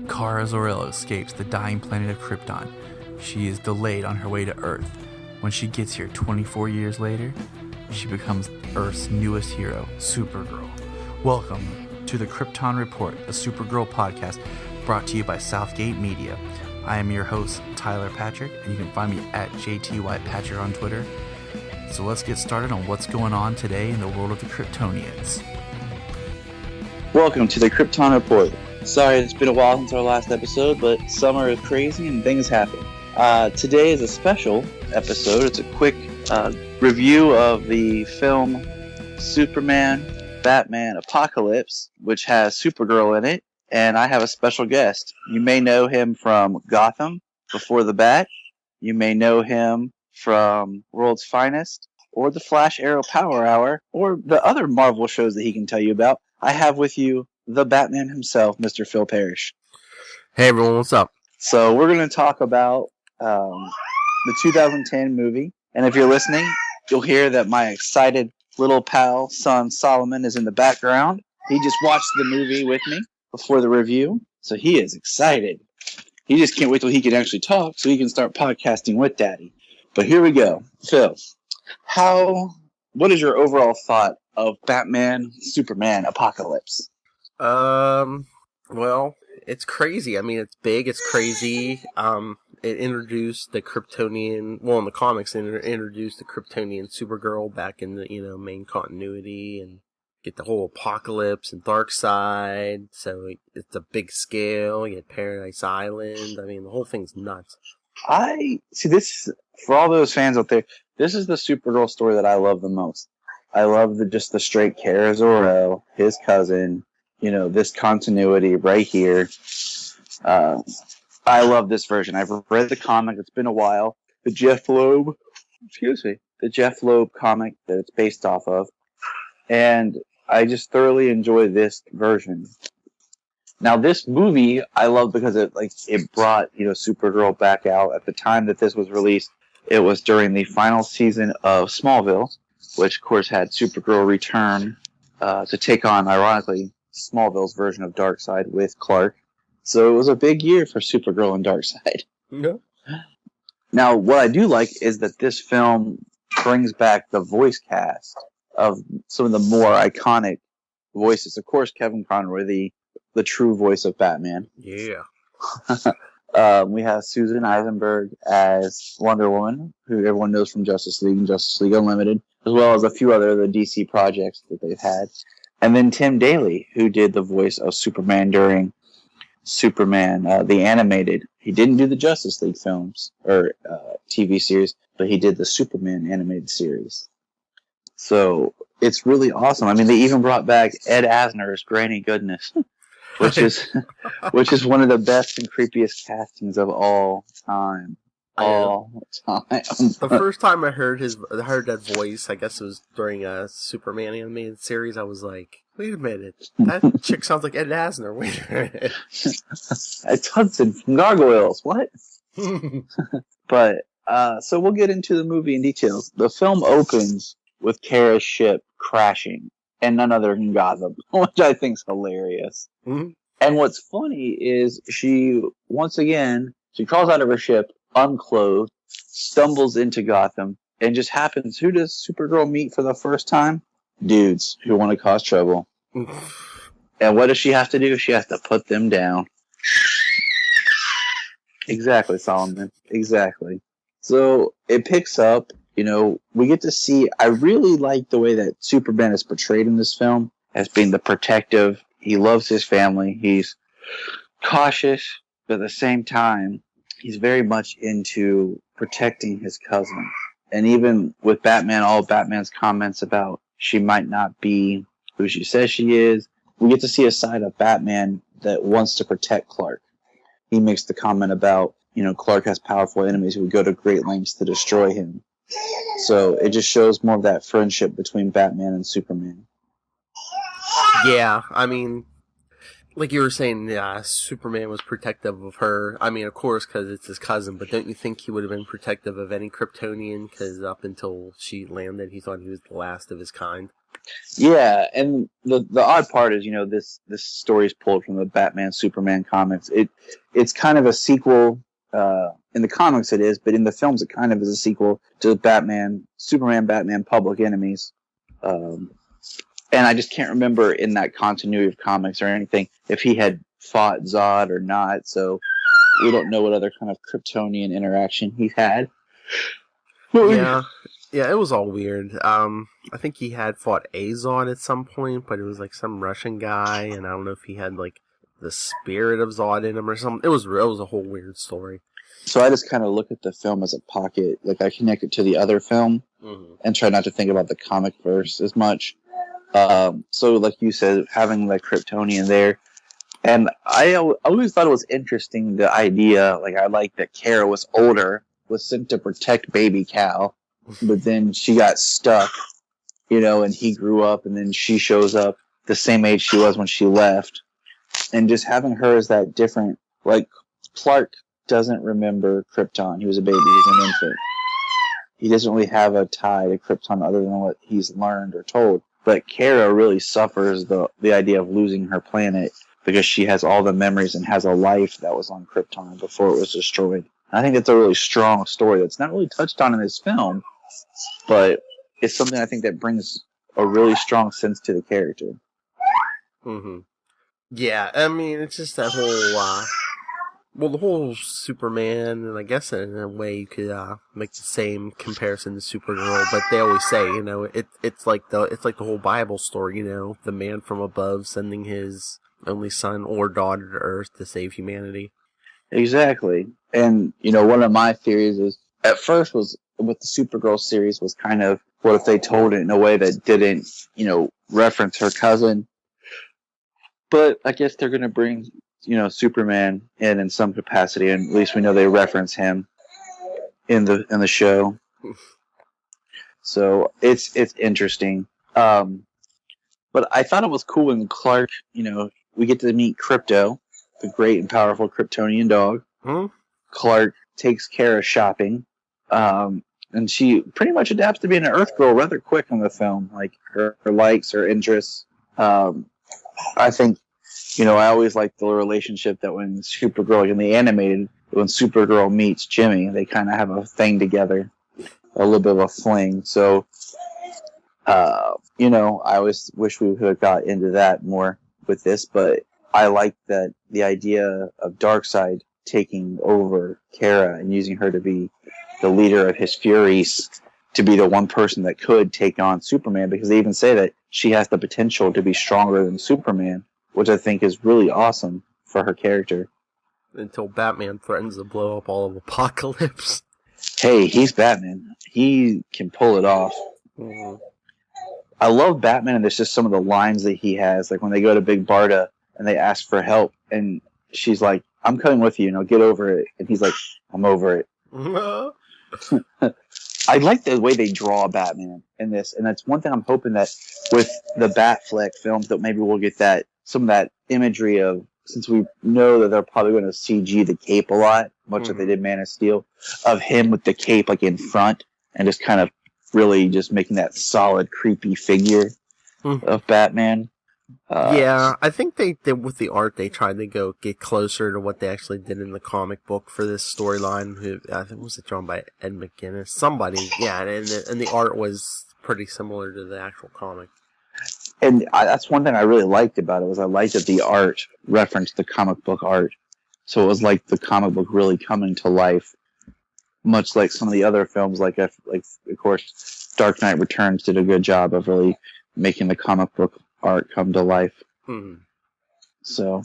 Kara Zor-El escapes the dying planet of Kyrpton. She is delayed on her way to Earth. When she gets here 24 years later, she becomes Earth's newest hero, Supergirl. Welcome to the Kyrpton Report, a Supergirl podcast brought to you by Southgate Media. I am your host, Tyler Patrick, and you can find me at JTWhitePatrick on Twitter. So let's get started on what's going on today in the world of the Kryptonians. Welcome to the Kyrpton Report. Sorry it's been a while since our last episode, but summer is crazy and things happen. Today is a special episode. It's a quick review of the film Superman, Batman, Apocalypse, which has Supergirl in it, and I have a special guest. You may know him from Gotham, Before the Bat. You may know him from World's Finest, or the Flash Arrow Power Hour, or the other Marvel shows that he can tell you about. I have with you the Batman himself, Mr. Phil Parrish. Hey everyone, what's up? So we're going to talk about the 2010 movie, and if you're listening, you'll hear that my excited little pal, son Solomon, is in the background. He just watched the movie with me before the review, so he is excited. He just can't wait till he can actually talk so he can start podcasting with Daddy. But here we go. Phil, what is your overall thought of Batman, Superman, Apocalypse? Well, it's crazy. I mean, it's big, it's crazy. It introduced the Kryptonian, well, in the comics, it introduced the Kryptonian Supergirl back in the, main continuity, and get the whole Apocalypse and Darkseid. So it's a big scale. You get Paradise Island. I mean, the whole thing's nuts. I see this, for all those fans out there, this is the Supergirl story that I love the most. I love the straight Kara Zor-El, his cousin, this continuity right here. I love this version. I've read the comic. It's been a while. The Jeff Loeb comic that it's based off of. And I just thoroughly enjoy this version. Now, this movie I love because it brought, Supergirl back out. At the time that this was released, it was during the final season of Smallville, which, of course, had Supergirl return to take on, ironically, Smallville's version of Darkseid with Clark. So it was a big year for Supergirl and Darkseid. Yeah. Now, what I do like is that this film brings back the voice cast of some of the more iconic voices. Of course, Kevin Conroy, the true voice of Batman. Yeah. We have Susan Eisenberg as Wonder Woman, who everyone knows from Justice League and Justice League Unlimited, as well as a few other of the DC projects that they've had. And then Tim Daly, who did the voice of Superman during Superman, the animated. He didn't do the Justice League films or TV series, but he did the Superman animated series. So it's really awesome. I mean, they even brought back Ed Asner as Granny Goodness, which is one of the best and creepiest castings of all time. The first time I heard that voice, I guess it was during a Superman animated series. I was like, "Wait a minute, that chick sounds like Ed Asner." Wait a minute, it's Hudson from Gargoyles. What? But so we'll get into the movie in details. The film opens with Kara's ship crashing, and none other than Gotham, which I think is hilarious. Mm-hmm. And what's funny is she crawls out of her ship, unclothed, stumbles into Gotham, and just happens. Who does Supergirl meet for the first time? Dudes who want to cause trouble. And what does she have to do? She has to put them down. Exactly, Solomon. Exactly. So it picks up. We get to see. I really like the way that Superman is portrayed in this film as being the protective. He loves his family. He's cautious, but at the same time, he's very much into protecting his cousin. And even with Batman, all Batman's comments about she might not be who she says she is, we get to see a side of Batman that wants to protect Clark. He makes the comment about, Clark has powerful enemies who would go to great lengths to destroy him. So it just shows more of that friendship between Batman and Superman. Yeah, I mean, like you were saying, Superman was protective of her. I mean, of course, because it's his cousin, but don't you think he would have been protective of any Kryptonian? Because up until she landed, he thought he was the last of his kind. Yeah, and the odd part is, this story is pulled from the Batman Superman comics. It's kind of a sequel. In the comics, it is, but in the films, it kind of is a sequel to Superman, Batman, Public Enemies. And I just can't remember in that continuity of comics or anything if he had fought Zod or not. So we don't know what other kind of Kryptonian interaction he had. Yeah, it was all weird. I think he had fought Azod at some point, but it was like some Russian guy, and I don't know if he had like the spirit of Zod in him or something. It was a whole weird story. So I just kind of look at the film as a pocket, like I connect it to the other film, and try not to think about the comic verse as much. So like you said, having the Kryptonian there, and I always thought it was interesting, the idea, like I like that Kara was older, was sent to protect baby Cal, but then she got stuck, and he grew up, and then she shows up the same age she was when she left, and just having her as that different, like Clark doesn't remember Krypton. He was a baby, he was an infant. He doesn't really have a tie to Krypton other than what he's learned or told. But Kara really suffers the idea of losing her planet because she has all the memories and has a life that was on Krypton before it was destroyed. And I think that's a really strong story that's not really touched on in this film, but it's something I think that brings a really strong sense to the character. Mm-hmm. Yeah, I mean, it's just that whole... the whole Superman, and I guess in a way you could make the same comparison to Supergirl, but they always say, it's like the whole Bible story, the man from above sending his only son or daughter to Earth to save humanity. Exactly. And, one of my theories is, at first was, with the Supergirl series, was kind of, what if they told it in a way that didn't, reference her cousin? But I guess they're going to bring Superman in some capacity, and at least we know they reference him in the show. So it's interesting. But I thought it was cool when Clark, we get to meet Krypto, the great and powerful Kryptonian dog. Clark takes Kara shopping, and she pretty much adapts to being an Earth girl rather quick in the film, like her likes, her interests. I think I always liked the relationship that when Supergirl, in the animated, when Supergirl meets Jimmy, they kind of have a thing together, a little bit of a fling. So, I always wish we could have got into that more with this, but I like that the idea of Darkseid taking over Kara and using her to be the leader of his Furies, to be the one person that could take on Superman, because they even say that she has the potential to be stronger than Superman, which I think is really awesome for her character. Until Batman threatens to blow up all of Apocalypse. Hey, he's Batman. He can pull it off. Mm-hmm. I love Batman, and there's just some of the lines that he has, like when they go to Big Barda and they ask for help, and she's like, I'm coming with you, get over it. And he's like, I'm over it. I like the way they draw Batman in this, and that's one thing I'm hoping that with the Batfleck films that maybe we'll get some of that imagery of, since we know that they're probably going to CG the cape a lot, much like they did Man of Steel, of him with the cape like in front and just kind of really just making that solid, creepy figure of Batman. Yeah, I think they with the art they tried to get closer to what they actually did in the comic book for this storyline. I think was it drawn by Ed McGuinness? Somebody, yeah, and the art was pretty similar to the actual comic. And that's one thing I really liked about it, was I liked that the art referenced the comic book art. So it was like the comic book really coming to life, much like some of the other films, like of course, Dark Knight Returns did a good job of really making the comic book art come to life. So,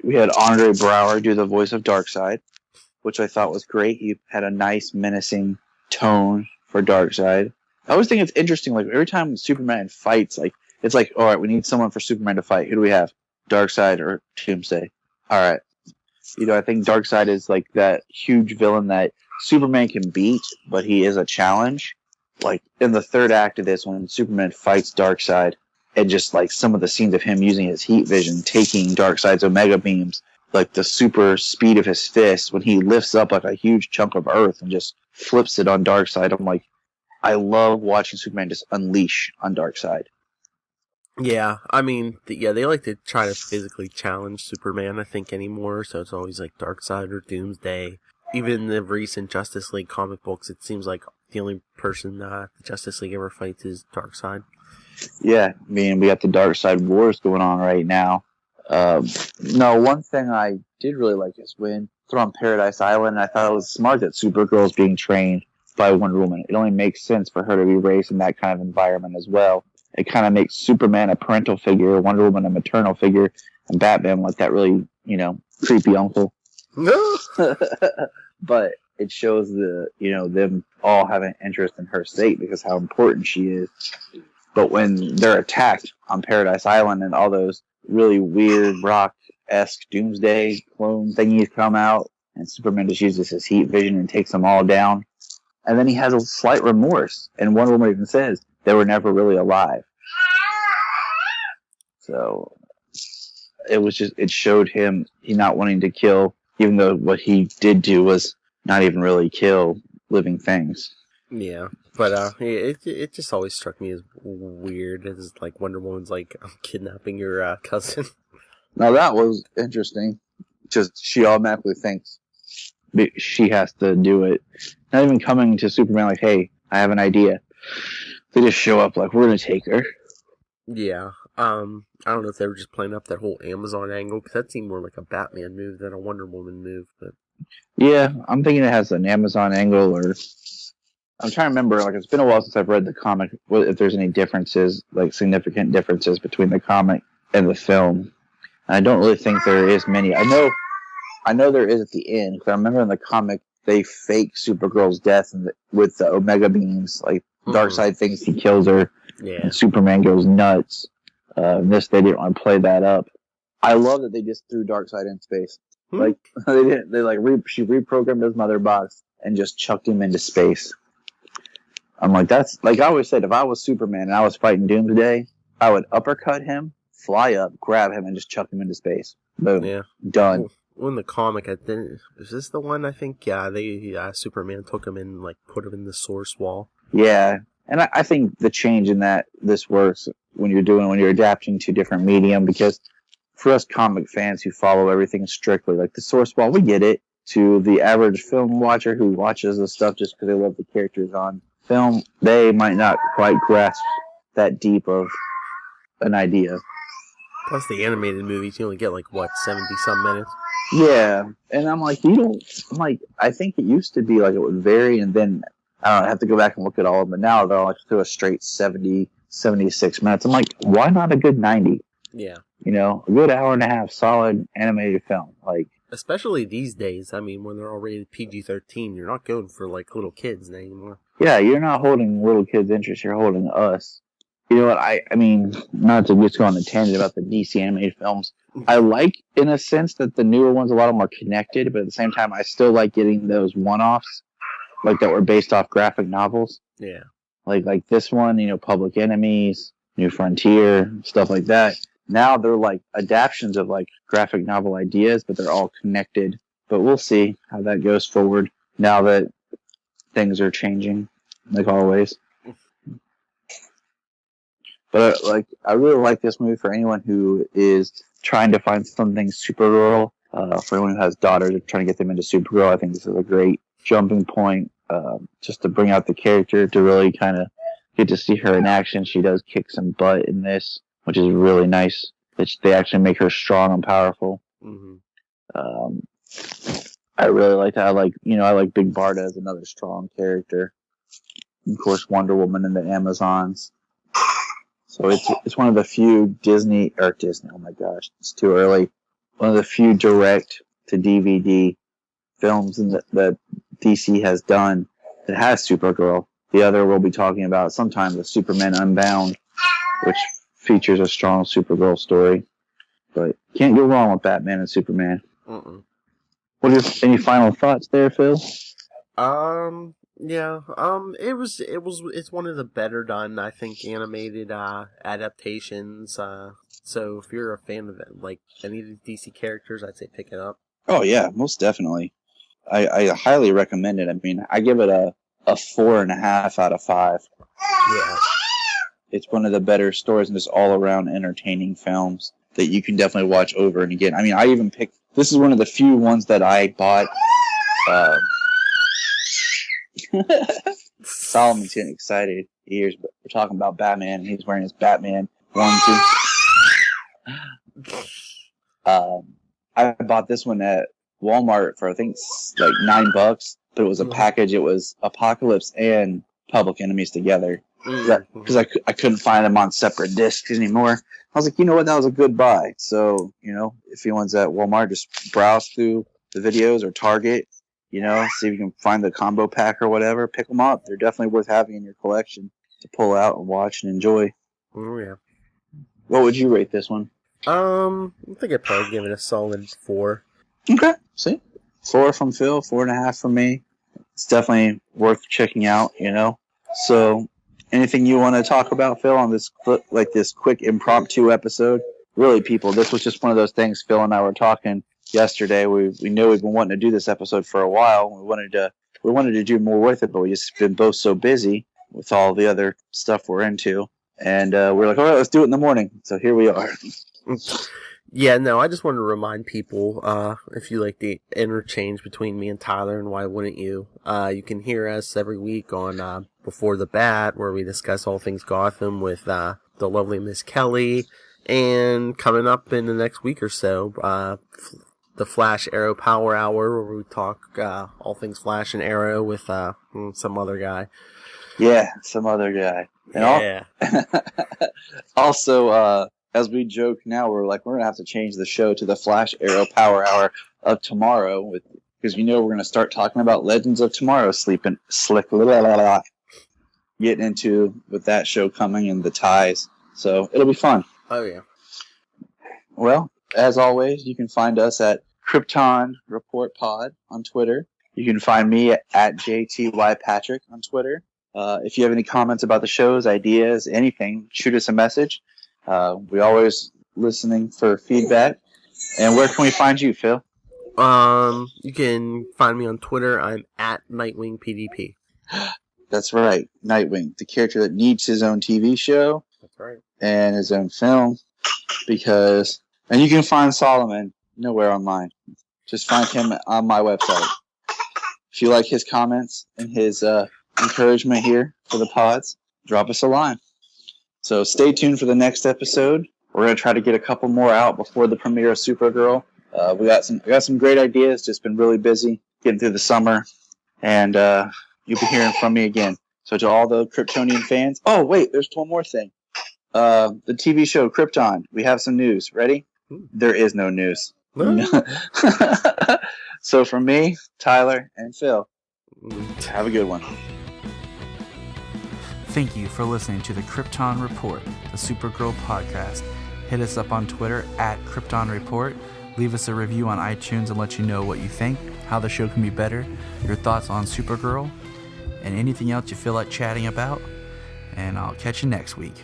we had Andre Braugher do the voice of Darkseid, which I thought was great. He had a nice menacing tone for Darkseid. I always think it's interesting, like every time Superman fights, like it's like, all right, we need someone for Superman to fight. Who do we have? Darkseid or Doomsday? All right. I think Darkseid is like that huge villain that Superman can beat, but he is a challenge. Like in the third act of this, when Superman fights Darkseid, and just like some of the scenes of him using his heat vision, taking Darkseid's Omega beams, like the super speed of his fist, when he lifts up like a huge chunk of Earth and just flips it on Darkseid, I'm like, I love watching Superman just unleash on Darkseid. Yeah, I mean, they like to try to physically challenge Superman, I think, anymore, so it's always like Darkseid or Doomsday. Even in the recent Justice League comic books, it seems like the only person the Justice League ever fights is Darkseid. Yeah, I mean, we got the Darkseid Wars going on right now. No, one thing I did really like is when they're on Paradise Island, I thought it was smart that Supergirl is being trained by Wonder Woman. It only makes sense for her to be raised in that kind of environment as well. It kind of makes Superman a parental figure, Wonder Woman a maternal figure, and Batman like that really, creepy uncle. But it shows them all having interest in her state because how important she is. But when they're attacked on Paradise Island and all those really weird rock-esque Doomsday clone thingies come out, and Superman just uses his heat vision and takes them all down, and then he has a slight remorse, and Wonder Woman even says they were never really alive. So it showed him he not wanting to kill, even though what he did do was not even really kill living things. Yeah, but it just always struck me as weird. It's like Wonder Woman's like, I'm kidnapping your cousin. Now that was interesting. Just she automatically thinks she has to do it. Not even coming to Superman like, hey, I have an idea. They just show up like, we're going to take her. Yeah. I don't know if they were just playing up that whole Amazon angle, because that seemed more like a Batman move than a Wonder Woman move. But yeah, I'm thinking it has an Amazon angle, or I'm trying to remember, like, it's been a while since I've read the comic, if there's any differences, like significant differences between the comic and the film. And I don't really think there is many. I know there is at the end, because I remember in the comic, they fake Supergirl's death with the Omega beams. Like, Darkseid thinks he kills her, and Superman goes nuts. They didn't want to play that up. I love that they just threw Darkseid in space. Like, they didn't. She reprogrammed his mother box and just chucked him into space. I'm like, that's, like I always said, if I was Superman and I was fighting Doomsday, I would uppercut him, fly up, grab him, and just chuck him into space. Boom. Yeah. Done. Well, in the comic, is this the one? I think, Superman took him and, like, put him in the source wall. Yeah. And I think the change in this works when you're adapting to different medium, because for us comic fans who follow everything strictly, like the source wall, we get it. To the average film watcher who watches the stuff just because they love the characters on film, they might not quite grasp that deep of an idea. Plus the animated movies, you only get 70-some minutes? Yeah. And I'm like, I think it used to be like it would vary, and then I have to go back and look at all of them, but now they're like to a straight 70, 76 minutes. I'm like, why not a good 90? Yeah. A good hour and a half solid animated film. Especially these days, I mean, when they're all rated PG-13, you're not going for, little kids anymore. Yeah, you're not holding little kids' interest, you're holding us. You know what, I mean, not to just go on a tangent about the DC animated films, I like, in a sense, that the newer ones, a lot of them are connected, but at the same time, I still like getting those one-offs, that were based off graphic novels. Yeah. Like this one, Public Enemies, New Frontier, stuff like that. Now they're adaptions of graphic novel ideas, but they're all connected. But we'll see how that goes forward now that things are changing, like always. But I really like this movie for anyone who is trying to find something Supergirl. For anyone who has daughters and trying to get them into Supergirl, I think this is a great jumping point, just to bring out the character, to really kind of get to see her in action. She does kick some butt in this, which is really nice. They actually make her strong and powerful. Mm-hmm. I really like that. I like Big Barda as another strong character. Of course, Wonder Woman and the Amazons. So it's one of the few Disney, oh my gosh, it's too early. One of the few direct to DVD films that DC has done that has Supergirl. The other we'll be talking about sometime, the Superman Unbound, which features a strong Supergirl story. But can't go wrong with Batman and Superman. What are any final thoughts there, Phil? Yeah, it's one of the better done, I think, animated adaptations. So if you're a fan of it, any of the DC characters, I'd say pick it up. Oh yeah, most definitely. I highly recommend it. I mean, I give it a a 4.5 out of 5. Yeah. It's one of the better stories and just all around entertaining films that you can definitely watch over and again. I mean, I even picked. This is one of the few ones that I bought. Solomon's getting excited. We're talking about Batman. He's wearing his Batman onesie. I bought this one at Walmart for I think like $9, but it was a package. It was Apocalypse and Public Enemies together because I couldn't find them on separate discs anymore. I was like, you know what, that was a good buy. So if anyone's at Walmart, just browse through the videos or Target. See if you can find the combo pack or whatever. Pick them up. They're definitely worth having in your collection to pull out and watch and enjoy. Oh yeah. What would you rate this one? I think I'd probably give it a solid 4. Okay. See? 4 from Phil, 4.5 from me. It's definitely worth checking out, So, anything you want to talk about, Phil, on this quick impromptu episode? Really, people, this was just one of those things. Phil and I were talking yesterday. We know we've been wanting to do this episode for a while. We wanted to do more with it, but we just been both so busy with all the other stuff we're into. And we're like, all right, let's do it in the morning. So here we are. Yeah, no, I just wanted to remind people, if you like the interchange between me and Tyler, and why wouldn't you? You can hear us every week on Before the Bat, where we discuss all things Gotham with the lovely Miss Kelly. And coming up in the next week or so, the Flash Arrow Power Hour, where we talk all things Flash and Arrow with some other guy. Yeah, some other guy. And yeah. Also, as we joke now, we're going to have to change the show to the Flash Arrow Power Hour of tomorrow, because we're going to start talking about Legends of Tomorrow, getting into with that show coming and the ties. So it'll be fun. Oh, yeah. Well, as always, you can find us at Kyrpton Report Pod on Twitter. You can find me at JTY Patrick on Twitter. If you have any comments about the shows, ideas, anything, shoot us a message. We always listening for feedback. And where can we find you, Phil? You can find me on Twitter. I'm at Nightwing PDP. That's right, Nightwing, the character that needs his own TV show. That's right. And his own film. And you can find Solomon nowhere online. Just find him on my website. If you like his comments and his encouragement here for the pods, drop us a line. So stay tuned for the next episode. We're going to try to get a couple more out before the premiere of Supergirl. We got some great ideas. Just been really busy getting through the summer, and you'll be hearing from me again. So to all the Kryptonian fans. Oh wait, there's one more thing. The TV show Kyrpton. We have some news. Ready? There is no news. So from me, Tyler, and Phil, have a good one. Thank you for listening to the Kyrpton Report, the Supergirl podcast. Hit us up on Twitter at Kyrpton Report. Leave us a review on iTunes and let you know what you think, how the show can be better, your thoughts on Supergirl, and anything else you feel like chatting about. And I'll catch you next week.